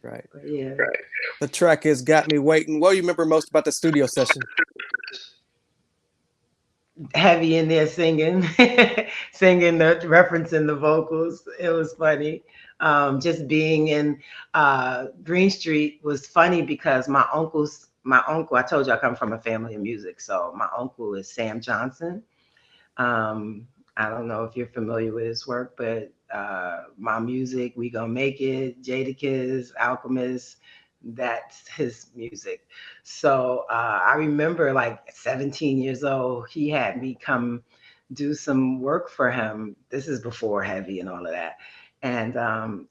Right. But yeah. The track is Got Me Waiting. What do you remember most about the studio session? Heavy in there singing, singing the referencing the vocals. It was funny. Just being in Green Street was funny because my uncle, I told you I come from a family of music. So my uncle is Sam Johnson. Um, I don't know if you're familiar with his work, but my music, We Gonna Make It, Jadakiss, Alchemist, that's his music. So I remember like 17 years old, he had me come do some work for him. This is before Heavy and all of that. And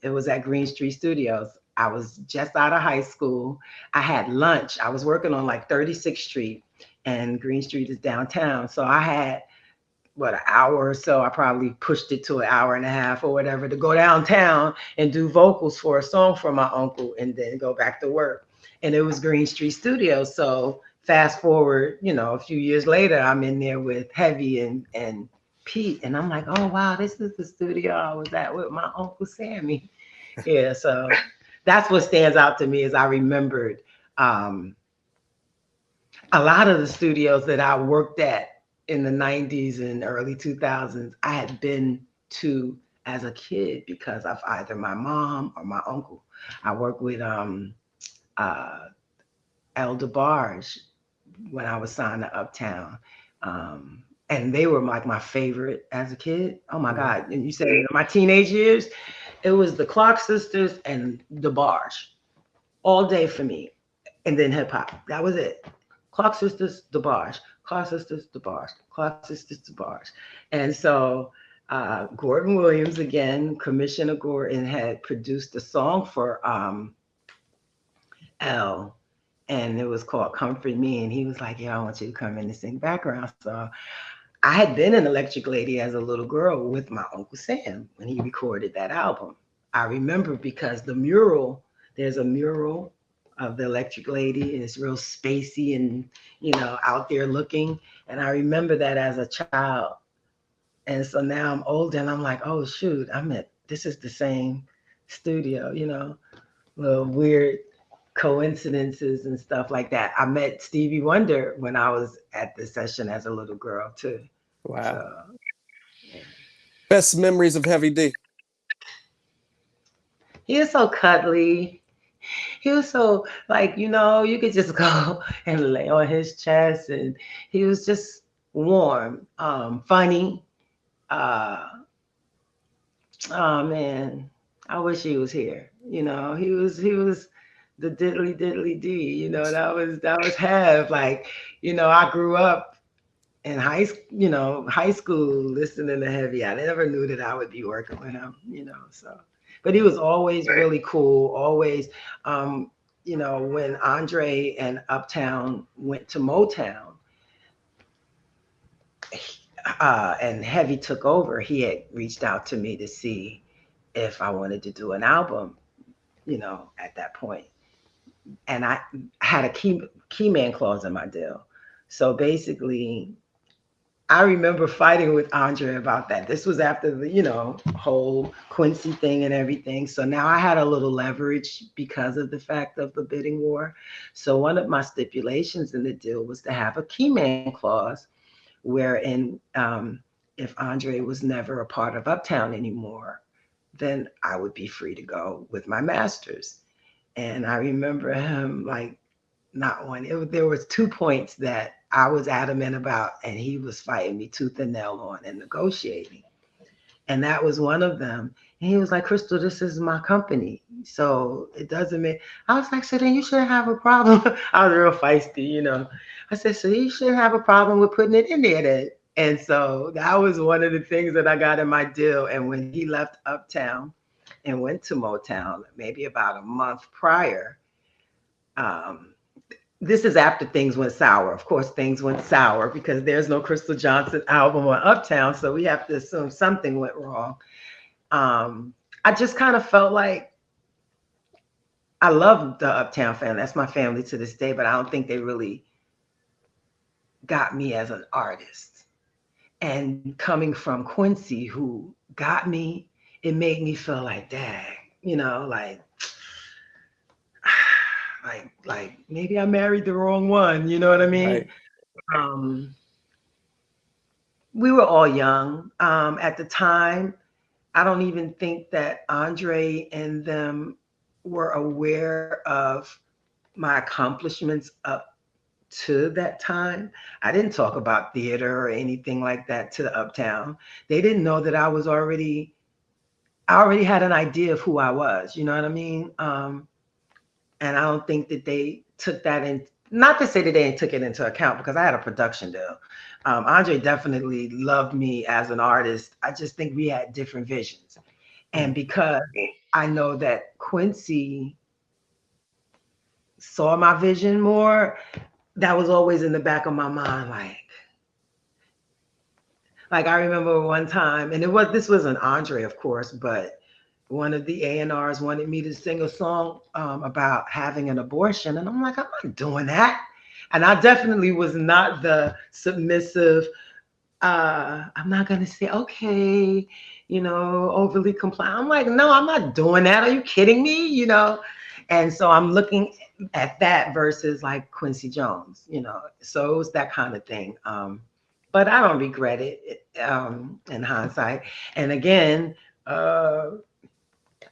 it was at Green Street Studios. I was just out of high school. I had lunch. I was working on like 36th Street, and Green Street is downtown. So I had what, an hour or so. I probably pushed it to an hour and a half or whatever to go downtown and do vocals for a song for my uncle and then go back to work. And it was Green Street Studios. So fast forward, a few years later, I'm in there with Heavy and Pete. And I'm like, oh wow, this is the studio I was at with my Uncle Sammy. Yeah, so that's what stands out to me is I remembered um, a lot of the studios that I worked at in the 90s and early 2000s, I had been to as a kid because of either my mom or my uncle. I worked with uh, El DeBarge when I was signed to Uptown. And they were like my favorite as a kid. Oh my Mhm. God. And you said my teenage years, it was the Clark sisters and DeBarge all day for me. And then hip hop. That was it. Clark Sisters, DeBarge. Clark Sisters, DeBarge. Clark Sisters, DeBarge. And so Gordon Williams, again, Commissioner Gordon, had produced a song for L, and it was called Comfort Me. And he was like, yeah, I want you to come in and sing background. So I had been an Electric Lady as a little girl with my Uncle Sam when he recorded that album. I remember because there's a mural of the Electric Lady, and it's real spacey and, out there looking. And I remember that as a child. And so now I'm older and I'm like, oh, shoot, this is the same studio, little weird coincidences and stuff like that. I met Stevie Wonder when I was at the session as a little girl, too. Wow. So, yeah. Best memories of Heavy D. He was so cuddly. He was so like, you could just go and lay on his chest, and he was just warm, funny. Uh, oh man, I wish he was here. He was the diddly diddly D. That was Hev. Like, I grew up in high school listening to Heavy. I never knew that I would be working with him. So. But he was always really cool. Always, when Andre and Uptown went to Motown, and Heavy took over, he had reached out to me to see if I wanted to do an album, at that point. And I had a key man clause in my deal. So basically, I remember fighting with Andre about that. This was after the, whole Quincy thing and everything. So now I had a little leverage because of the fact of the bidding war. So one of my stipulations in the deal was to have a key man clause wherein if Andre was never a part of Uptown anymore, then I would be free to go with my masters. And I remember him like not one. There was 2 points that I was adamant about, and he was fighting me tooth and nail on and negotiating. And that was one of them. And he was like, Crystal, this is my company. So it doesn't mean. I was like, so then you shouldn't have a problem. I was real feisty. I said, so you shouldn't have a problem with putting it in there then. And so that was one of the things that I got in my deal. And when he left Uptown and went to Motown, maybe about a month prior, um, this is after things went sour. Of course, things went sour because there's no Crystal Johnson album on Uptown. So we have to assume something went wrong. I just kind of felt like I love the Uptown family. That's my family to this day, but I don't think they really got me as an artist. And coming from Quincy, who got me, it made me feel like, dang, like like maybe I married the wrong one. You know what I mean? Right. We were all young at the time. I don't even think that Andre and them were aware of my accomplishments up to that time. I didn't talk about theater or anything like that to the Uptown. They didn't know that I already had an idea of who I was, you know what I mean? And I don't think that they took that in, not to say that they took it into account because I had a production deal. Andre definitely loved me as an artist. I just think we had different visions. And because I know that Quincy saw my vision more, that was always in the back of my mind. Like I remember one time, and this wasn't Andre, of course, but one of the A&Rs wanted me to sing a song about having an abortion. And I'm like, I'm not doing that. And I definitely was not the submissive, I'm not going to say, okay, overly compliant. I'm like, no, I'm not doing that. Are you kidding me? And so I'm looking at that versus like Quincy Jones, so it was that kind of thing. But I don't regret it in hindsight. And again, I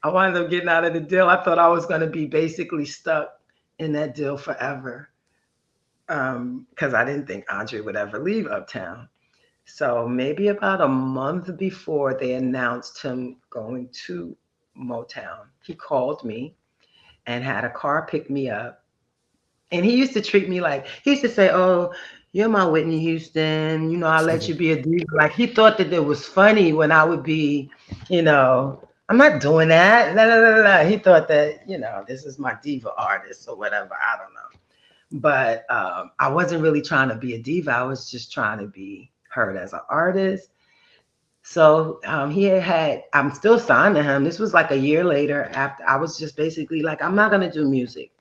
wound up getting out of the deal. I thought I was going to be basically stuck in that deal forever because I didn't think Andre would ever leave Uptown. So maybe about a month before they announced him going to Motown, he called me and had a car pick me up. And he used to treat me like, he used to say, oh, you're my Whitney Houston, I'll let you be a diva. Like he thought that it was funny when I would be, I'm not doing that. La, la, la, la. He thought that, this is my diva artist or whatever. I don't know. But I wasn't really trying to be a diva. I was just trying to be heard as an artist. So I'm still signed to him. This was like a year later after I was just basically like, I'm not going to do music.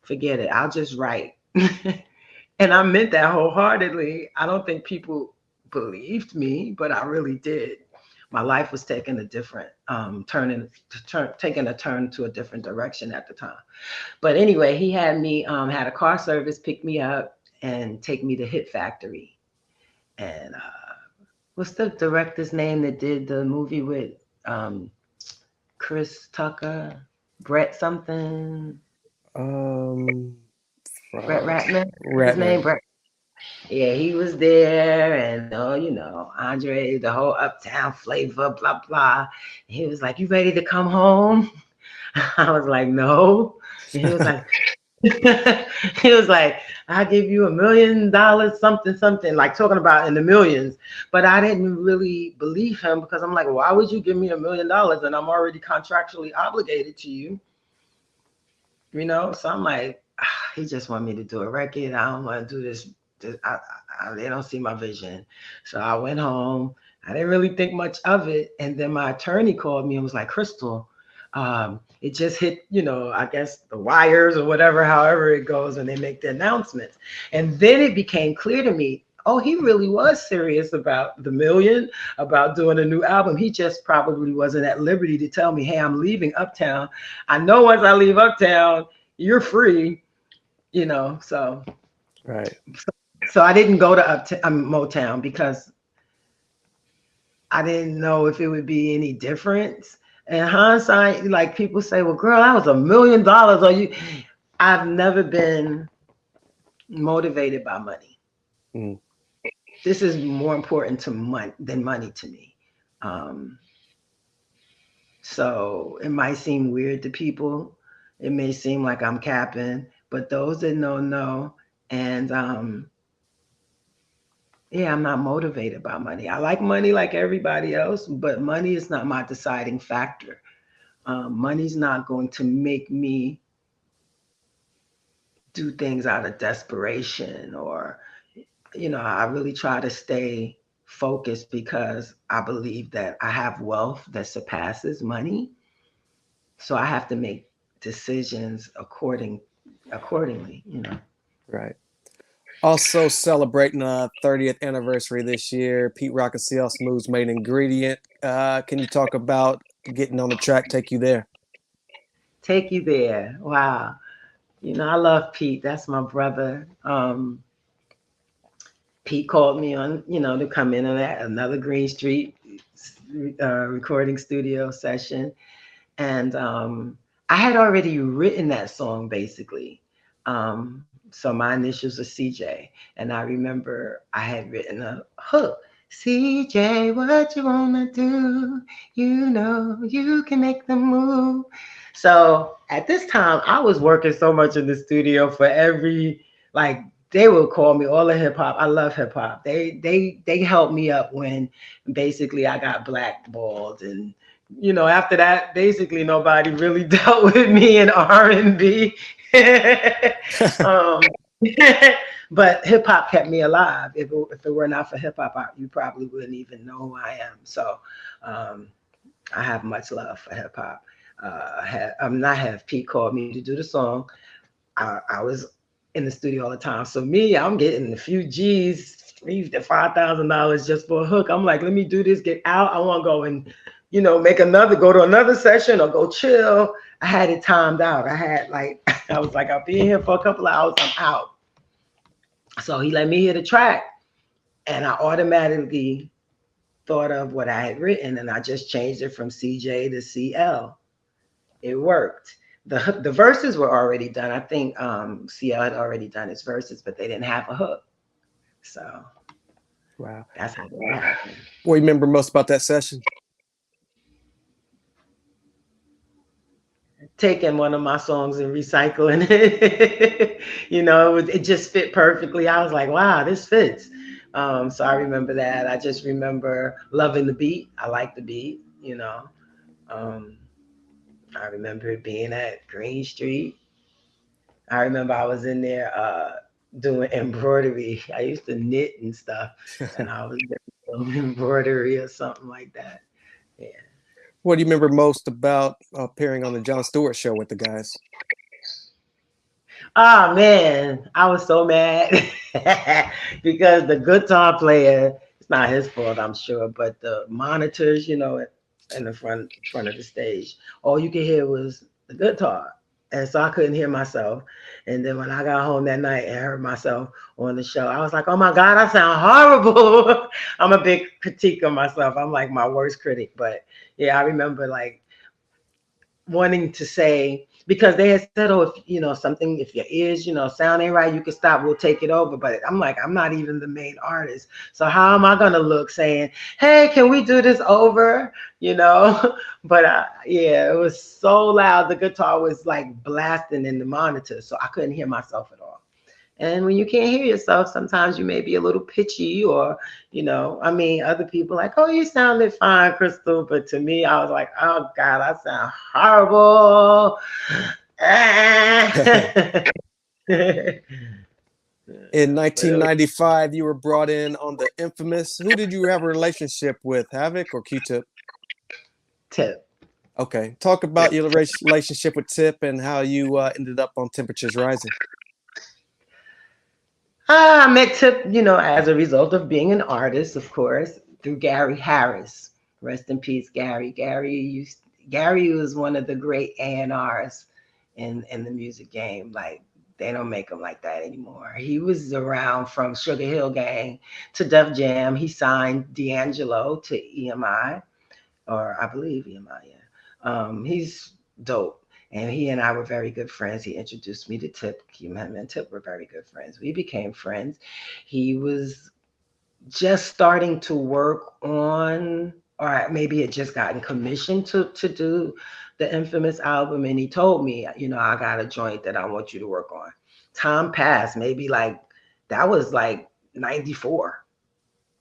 Forget it. I'll just write. And I meant that wholeheartedly. I don't think people believed me, but I really did. My life was taking a different taking a turn to a different direction at the time. But anyway, he had me had a car service pick me up and take me to Hit Factory. And what's the director's name that did the movie with Chris Tucker, Brett something? Brett Ratner. His name Brett. Yeah, he was there, and Andre, the whole Uptown flavor, blah blah. And he was like, "You ready to come home?" I was like, "No." And he was like, he was like, "I'll give you $1 million, something," like talking about in the millions. But I didn't really believe him because I'm like, why would you give me $1 million and I'm already contractually obligated to you? So I'm like, he just want me to do a record. I don't want to do this. They don't see my vision. So I went home. I didn't really think much of it. And then my attorney called me and was like, Crystal, it just hit, I guess the wires or whatever, however it goes, and they make the announcements. And then it became clear to me, oh, he really was serious about the million, about doing a new album. He just probably wasn't at liberty to tell me, hey, I'm leaving Uptown. I know once I leave Uptown, you're free, so. Right. So I didn't go to Motown because I didn't know if it would be any difference. In hindsight, like people say, well, girl, that was $1 million. I've never been motivated by money. This is more important than money to me. So it might seem weird to people. It may seem like I'm capping, but those that know. And yeah, I'm not motivated by money. I like money like everybody else, but money is not my deciding factor. Money's not going to make me do things out of desperation or, I really try to stay focused because I believe that I have wealth that surpasses money. So I have to make decisions accordingly, Right. Also celebrating 30th anniversary this year. Pete Rock and CL Smooth's main ingredient. Can you talk about getting on the track, Take You There? Take You There. Wow. You know, I love Pete. That's my brother. Pete called me on, you know, to come in on that another Green Street recording studio session, and I had already written that song basically. So my initials are CJ, and I remember I had written a hook. CJ, what you wanna do? You know you can make them move. So at this time, I was working so much in the studio for every like they would call me all the hip hop. I love hip hop. They helped me up when basically I got blackballed, and you know, after that, basically nobody really dealt with me in R&B. um, but hip hop kept me alive. If it were not for hip hop, you probably wouldn't even know who I am. So um, I have much love for hip hop. I'm not have Pete called me to do the song. I was in the studio all the time. So me, I'm getting a few G's, $3,000 to $5,000 just for a hook. I'm like, let me do this, get out. I want to go and, you know, go to another session or go chill. I had it timed out. I had like, I was like, I'll be in here for a couple of hours. I'm out. So he let me hear the track, and I automatically thought of what I had written, and I just changed it from CJ to CL. It worked. The verses were already done. I think CL had already done his verses, but they didn't have a hook. So Wow. that's how it happened. What do you remember most about that session? Taking one of my songs and recycling it. You know, it just fit perfectly. I was like, wow, this fits. So I remember that. I just remember loving the beat. I like the beat, you know. Um, I remember being at Green Street. I remember I was in there doing embroidery. I used to knit and stuff, and I was doing embroidery or something like that. Yeah. What do you remember most about appearing on the John Stewart show with the guys? Oh man, I was so mad because the guitar player, it's not his fault, I'm sure, but the monitors, you know, in the front of the stage, all you could hear was the guitar. And so I couldn't hear myself. And then when I got home that night and heard myself on the show, I was like, oh my God, I sound horrible. I'm a big critique of myself. I'm like my worst critic. But yeah, I remember like wanting to say, because they had said, oh, if you know something, if your ears, you know, sound ain't right, you can stop, we'll take it over. But I'm like, I'm not even the main artist, so how am I gonna look saying, hey, can we do this over, you know? But yeah, it was so loud, the guitar was like blasting in the monitor, so I couldn't hear myself at all. And when you can't hear yourself, sometimes you may be a little pitchy, or, you know, I mean, other people like, oh, you sounded fine, Crystal. But to me, I was like, oh, God, I sound horrible. In 1995, you were brought in on the infamous. Who did you have a relationship with, Havoc or Q-Tip? Tip. Okay, talk about your relationship with Tip and how you ended up on Temperatures Rising. I met Tip, you know, as a result of being an artist, of course, through Gary Harris. Rest in peace, Gary. Gary was one of the great A&Rs in the music game. Like, they don't make them like that anymore. He was around from Sugar Hill Gang to Def Jam. He signed D'Angelo to EMI, or I believe EMI, yeah. He's dope. And he and I were very good friends. He introduced me to Tip. Him and Tip were very good friends. We became friends. He was just starting to work on, or maybe had just gotten commissioned to do the infamous album. And he told me, you know, I got a joint that I want you to work on. Time passed, maybe like, that was like 94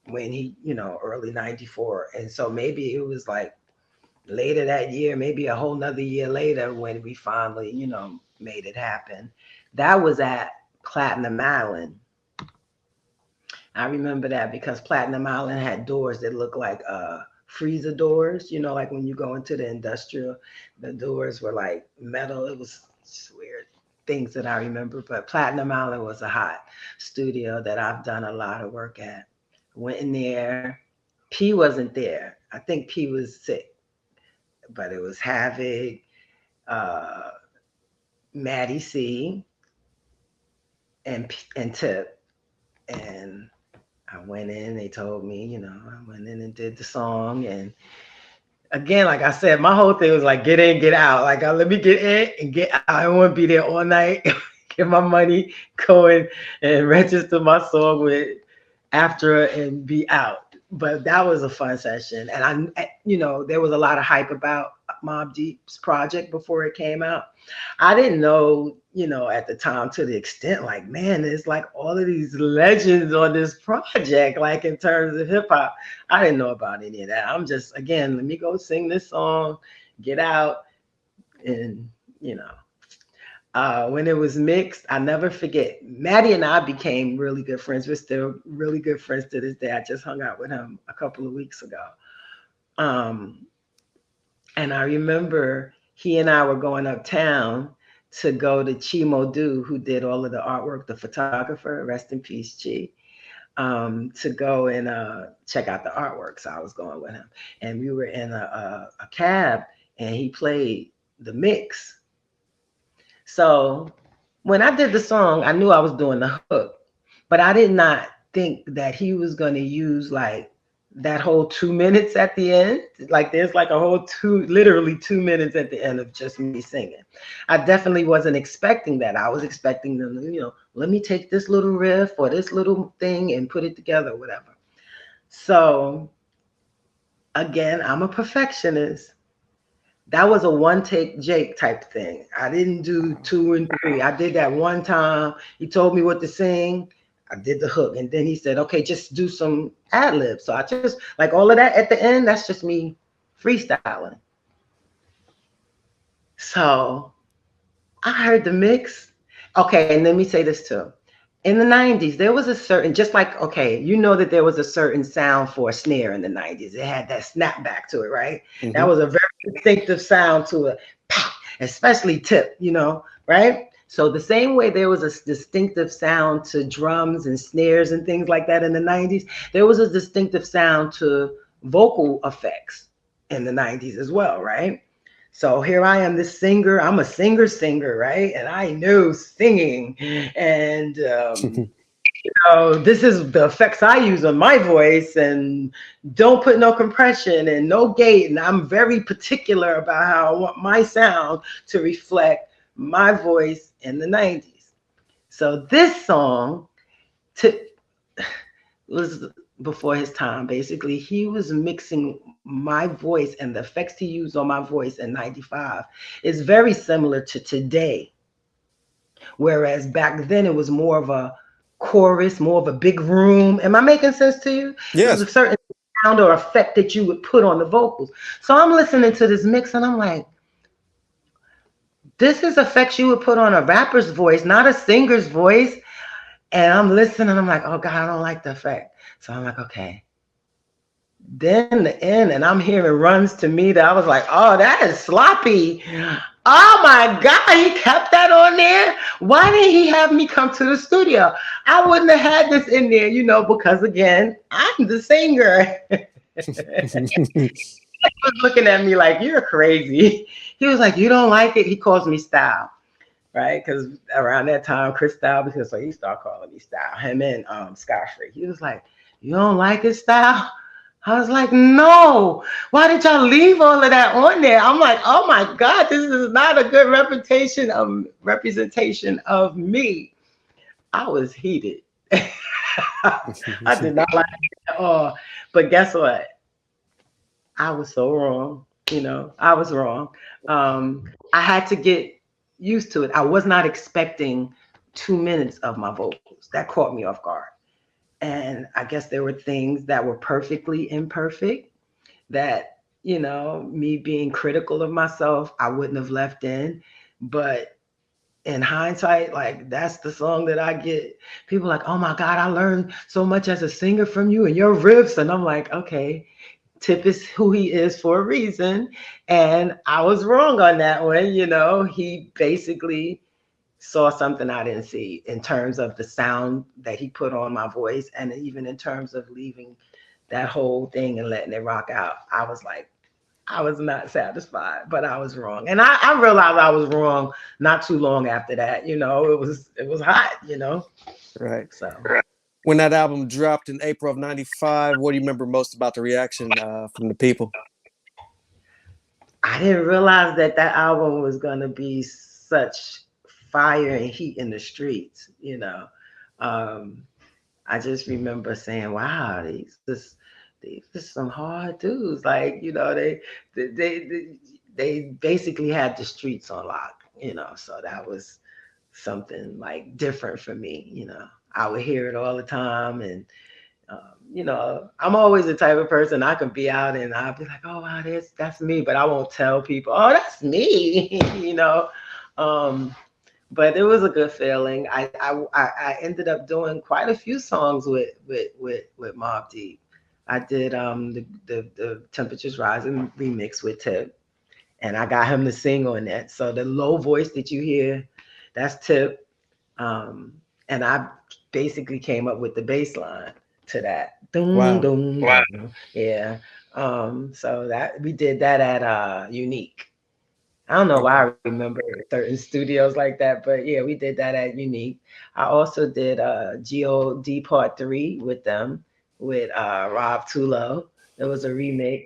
when he, you know, early 94. And so maybe it was like later that year, maybe a whole nother year later, when we finally, you know, made it happen. That was at Platinum Island. I remember that because Platinum Island had doors that looked like freezer doors, you know, like when you go into the industrial, the doors were like metal. It was just weird things that I remember. But Platinum Island was a hot studio that I've done a lot of work at. Went in there. P wasn't there. I think P was sick, but it was Havoc, uh, Maddie C, and Tip. And I went in, they told me, you know, I went in and did the song. And again, like I said, my whole thing was like, get in, get out. Like, let me get in and get out. I don't want to be there all night, get my money, go in and register my song with after and be out. But that was a fun session. And you know, there was a lot of hype about Mobb Deep's project before it came out. I didn't know, you know, at the time to the extent like, man, there's like all of these legends on this project, like in terms of hip hop. I didn't know about any of that. I'm just, again, let me go sing this song, get out, and, you know. When it was mixed, I never forget. Maddie and I became really good friends. We're still really good friends to this day. I just hung out with him a couple of weeks ago. And I remember he and I were going uptown to go to Chimo Du, who did all of the artwork, the photographer, rest in peace, Chi, to go and check out the artwork. So I was going with him. And we were in a cab, and he played the mix. So when I did the song, I knew I was doing the hook, but I did not think that he was going to use like that whole 2 minutes at the end. Like there's like a whole literally 2 minutes at the end of just me singing. I definitely wasn't expecting that. I was expecting them to, you know, let me take this little riff or this little thing and put it together, whatever. So again, I'm a perfectionist. That was a one take Jake type thing. I didn't do 2 and 3. I did that one time. He told me what to sing. I did the hook. And then he said, okay, just do some ad libs. So I just, like all of that at the end, that's just me freestyling. So I heard the mix. Okay, and let me say this too. In the 90s, there was a certain, just like, okay, you know that there was a certain sound for a snare in the 90s. It had that snapback to it, right? Mm-hmm. That was a very distinctive sound to it, especially Tip, you know, right? So the same way there was a distinctive sound to drums and snares and things like that in the 90s, there was a distinctive sound to vocal effects in the 90s as well, right? So here I am, this singer. I'm a singer, right? And I know singing. And, you know, this is the effects I use on my voice, and don't put no compression and no gate. And I'm very particular about how I want my sound to reflect my voice in the 90s. So this song was before his time. Basically, he was mixing my voice, and the effects he used on my voice in 95 is very similar to today. Whereas back then it was more of a chorus, more of a big room. Am I making sense to you? Yes. There was a certain sound or effect that you would put on the vocals. So I'm listening to this mix and I'm like, this is effects you would put on a rapper's voice, not a singer's voice. And I'm listening and I'm like, oh God, I don't like the effect. So I'm like, okay. Then the end, and I'm hearing runs to me that I was like, oh, that is sloppy. Oh my God, he kept that on there. Why didn't he have me come to the studio? I wouldn't have had this in there, you know, because again, I'm the singer. He was looking at me like, you're crazy. He was like, you don't like it? He calls me Style, right? Because around that time, Chris Style, because so he started calling me Style, him and Scott Free. He was like, you don't like it, Style? I was like, no, why did y'all leave all of that on there? I'm like, oh my God, this is not a good representation of me. I was heated. I did not like it at all. But guess what? I was so wrong. You know, I was wrong. I had to get used to it. I was not expecting 2 minutes of my vocals. That caught me off guard. And I guess there were things that were perfectly imperfect that, you know, me being critical of myself, I wouldn't have left in. But in hindsight, like that's the song that I get people like, oh my God, I learned so much as a singer from you and your riffs. And I'm like, okay, Tip is who he is for a reason. And I was wrong on that one. You know, he basically saw something I didn't see in terms of the sound that he put on my voice, and even in terms of leaving that whole thing and letting it rock out. I was like, I was not satisfied, but I was wrong. And I realized I was wrong not too long after that. It was hot, Right. So When that album dropped in April of '95, what do you remember most about the reaction from the people? I didn't realize that that album was gonna be such fire and heat in the streets. Um, I just remember saying, "Wow, these some hard dudes." Like, they they they basically had the streets on lock. So that was something like different for me. I would hear it all the time, and I'm always the type of person I can be out and I'll be like, oh wow, that's me, but I won't tell people, oh, that's me, you know. Um, but it was a good feeling. I ended up doing quite a few songs with Mobb Deep. I did the Temperatures Rising remix with Tip, and I got him to sing on that. So the low voice that you hear, that's Tip. Um, and I basically came up with the bass line to that. Dun, Wow. dun, wow. Dun. Yeah. So that we did that at Unique. I don't know why Okay. I remember certain studios like that, but yeah, we did that at Unique. I also did God Part 3 with them, with Rob Tulo. It was a remix.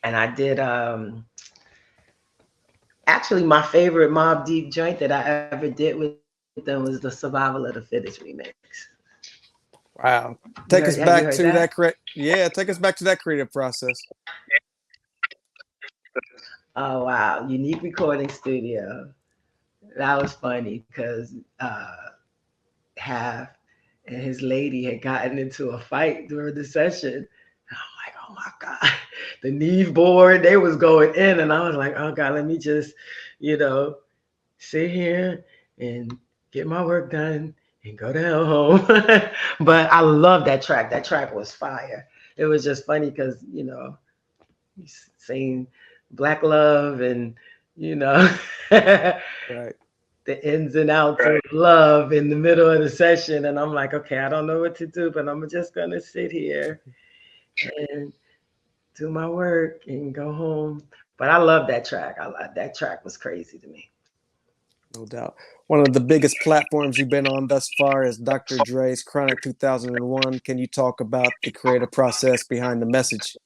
And I did actually my favorite Mobb Deep joint that I ever did with them was the Survival of the Fittest remix. Wow. Have Take you us heard back that? to that yeah, take us back to that creative process. Oh wow, Unique Recording Studio. That was funny because Half and his lady had gotten into a fight during the session. And I'm like, oh my God. The Neve board, they was going in, and I was like, oh God, let me just, you know, sit here and get my work done and go to hell home. But I love that track. That track was fire. It was just funny because, he's saying black love and, you know, Right. the ins and outs of love in the middle of the session. And I'm like, okay, I don't know what to do, but I'm just going to sit here and do my work and go home. But I love that track. That track was crazy to me. No doubt. One of the biggest platforms you've been on thus far is Dr. Dre's Chronic 2001. Can you talk about the creative process behind the message?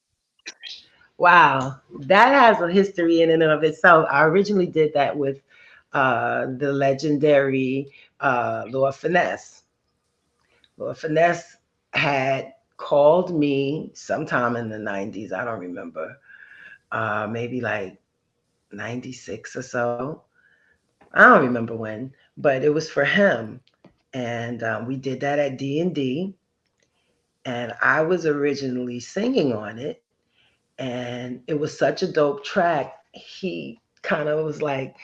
Wow, that has a history in and of itself. I originally did that with the legendary Lord Finesse. Lord Finesse had called me sometime in the 90s. I don't remember. Maybe like 96 or so. I don't remember when, but it was for him. And we did that at D&D. And I was originally singing on it. And it was such a dope track. He kind of was like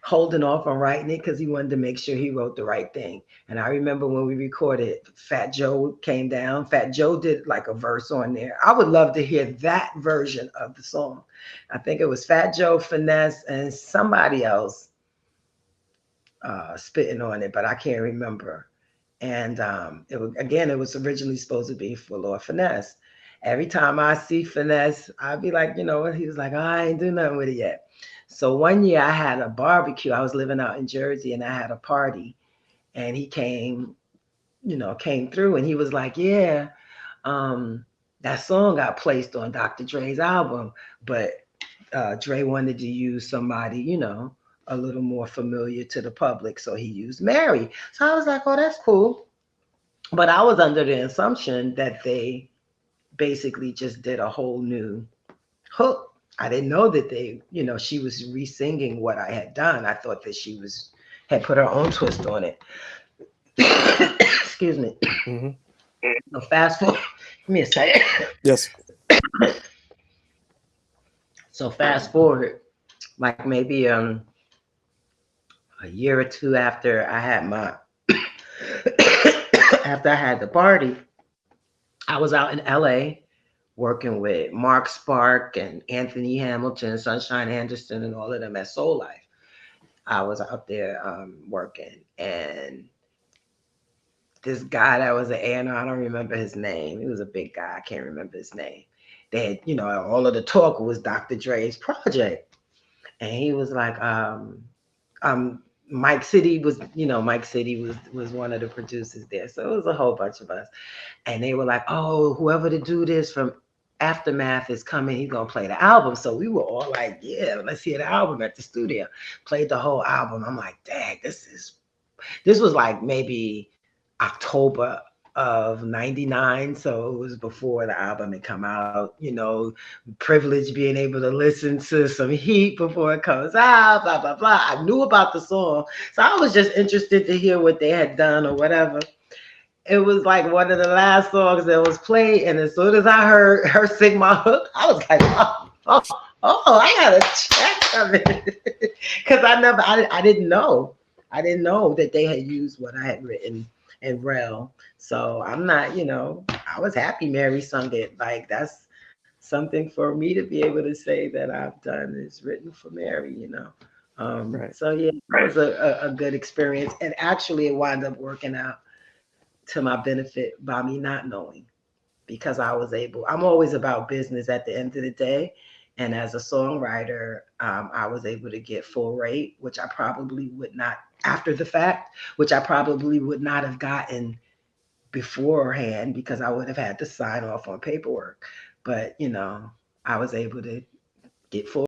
holding off on writing it because he wanted to make sure he wrote the right thing. And I remember when we recorded, Fat Joe came down. Fat Joe did like a verse on there. I would love to hear that version of the song. I think it was Fat Joe, Finesse, and somebody else spitting on it, but I can't remember. And it was originally supposed to be for Lord Finesse. Every time I see Finesse, I'd be like, you know what? He was like, oh, I ain't do nothing with it yet. So one year I had a barbecue. I was living out in Jersey and I had a party, and he came through, and he was like, yeah, that song got placed on Dr. Dre's album, but Dre wanted to use somebody, a little more familiar to the public. So he used Mary. So I was like, oh, that's cool. But I was under the assumption that they basically just did a whole new hook. I didn't know that she was re-singing what I had done. I thought that had put her own twist on it. Excuse me. Mm-hmm. So fast forward. Give me a second. Yes. So fast forward, like maybe a year or two after I had after I had the party, I was out in LA working with Mark Spark and Anthony Hamilton, Sunshine Anderson, and all of them at Soul Life. I was out there working, and this guy that was an A&R, I don't remember his name. He was a big guy. I can't remember his name. they had, all of the talk was Dr. Dre's project. And he was like, Mike City was, Mike City was one of the producers there. So it was a whole bunch of us. And they were like, oh, whoever the dude is from Aftermath is coming. He's going to play the album. So we were all like, yeah, let's hear the album at the studio. Played the whole album. I'm like, dang, this was like maybe October of 99. So it was before the album had come out, privilege being able to listen to some Heat before it comes out, blah, blah, blah. I knew about the song. So I was just interested to hear what they had done or whatever. It was like one of the last songs that was played. And as soon as I heard her sing my hook, I was like, I gotta check of it. Because I didn't know. I didn't know that they had used what I had written in Rel. So I'm not, I was happy Mary sung it. Like that's something for me to be able to say that I've done is written for Mary, Right. So yeah, it was a good experience. And actually it wound up working out to my benefit by me not knowing, because I'm always about business at the end of the day. And as a songwriter, I was able to get full rate, which I probably would not, after the fact, which I probably would not have gotten beforehand because I would have had to sign off on paperwork. But, I was able to get full